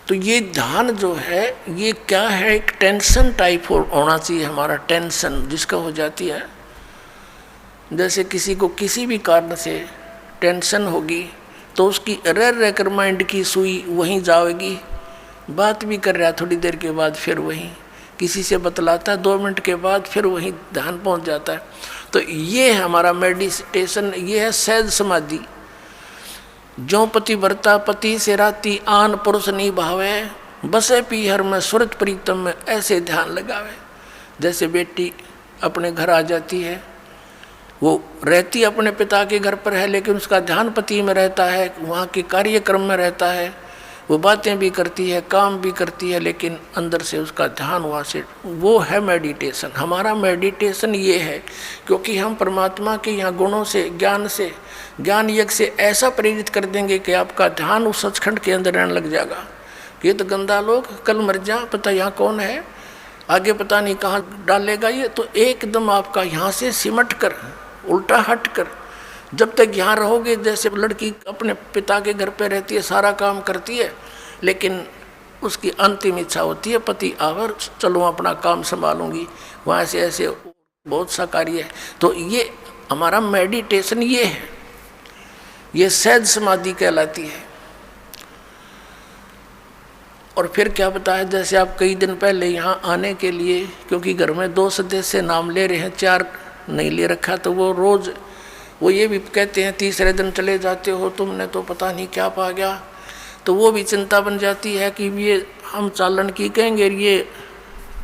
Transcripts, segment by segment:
तो ये ध्यान जो है ये क्या है, एक टेंशन टाइप होना चाहिए हमारा, टेंशन जिसका हो जाती है। जैसे किसी को किसी भी कारण से टेंशन होगी तो उसकी रह रहकर माइंड की सुई वहीं जाएगी, बात भी कर रहा है थोड़ी देर के बाद फिर वहीं किसी से बतलाता है, 2 मिनट के बाद फिर वहीं ध्यान पहुंच जाता है। तो ये है हमारा मेडिटेशन, ये है सहज समाधि। जो पति वर्ता पति से राती आन पुरुष नहीं भावे, बसे पीहर में सुरत प्रीतम में ऐसे ध्यान लगावे। जैसे बेटी अपने घर आ जाती है, वो रहती अपने पिता के घर पर है लेकिन उसका ध्यान पति में रहता है, वहाँ के कार्यक्रम में रहता है, वो बातें भी करती है काम भी करती है लेकिन अंदर से उसका ध्यान वहाँ से, वो है मेडिटेशन। हमारा मेडिटेशन ये है क्योंकि हम परमात्मा के यहाँ गुणों से ज्ञान यज्ञ से ऐसा प्रेरित कर देंगे कि आपका ध्यान उस सचखंड के अंदर रहने लग जाएगा। ये तो गंदा लोग कल मर जा, पता यहाँ कौन है, आगे पता नहीं कहाँ डालेगा ये, तो एकदम आपका यहाँ से सिमट कर उल्टा हट कर जब तक यहाँ रहोगे। जैसे लड़की अपने पिता के घर पे रहती है, सारा काम करती है, लेकिन उसकी अंतिम इच्छा होती है पति आवर चलो अपना काम संभालूंगी, वहाँ से ऐसे बहुत सा कार्य है। तो ये हमारा मेडिटेशन ये है, ये सहज समाधि कहलाती है। और फिर क्या बताया, जैसे आप कई दिन पहले यहाँ आने के लिए, क्योंकि घर में 2 सदस्य नाम ले रहे हैं, 4 नहीं ले रखा, तो वो रोज़ वो ये भी कहते हैं तीसरे दिन चले जाते हो तुमने तो पता नहीं क्या पा गया, तो वो भी चिंता बन जाती है कि ये हम चालन की कहेंगे, ये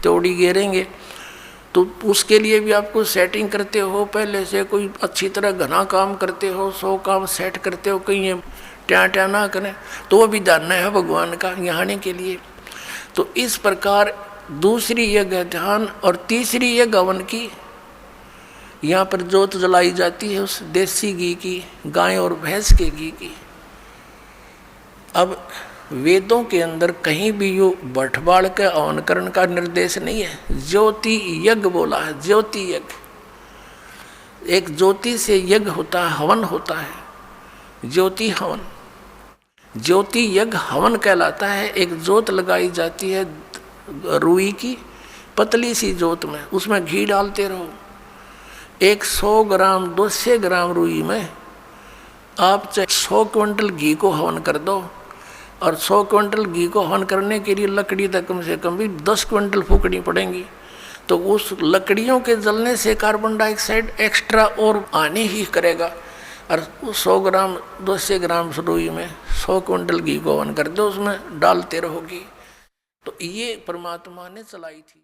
तोड़ी गिरेंगे। तो उसके लिए भी आपको सेटिंग करते हो पहले से, कोई अच्छी तरह घना काम करते हो, 100 काम सेट करते हो, कहीं ये ट्या ना करें, तो वो भी जानना है भगवान का यहाँ आने के लिए। तो इस प्रकार दूसरी यज्ञ ध्यान और तीसरी यज्ञ हवन की, यहाँ पर जोत जलाई जाती है उस देसी घी की, गाय और भैंस के घी की। अब वेदों के अंदर कहीं भी यो बटवाड़ के हवन करने का निर्देश नहीं है, ज्योति यज्ञ बोला है, ज्योति यज्ञ। एक ज्योति से यज्ञ होता है, हवन होता है, ज्योति हवन। ज्योति यज्ञ हवन कहलाता है। एक जोत लगाई जाती है रुई की, पतली सी जोत में, उसमें घी डालते रहो। 100 ग्राम 200 ग्राम रुई में आप 100 क्विंटल घी को हवन कर दो, और 100 क्विंटल घी को हवन करने के लिए लकड़ी तक कम से कम भी 10 क्विंटल फूकनी पड़ेंगी। तो उस लकड़ियों के जलने से कार्बन डाइऑक्साइड एक्स्ट्रा और आने ही करेगा। और 100 ग्राम 200 ग्राम रुई में 100 क्विंटल घी को हवन कर दो, उसमें डालते रहोगी। तो ये परमात्मा ने चलाई थी।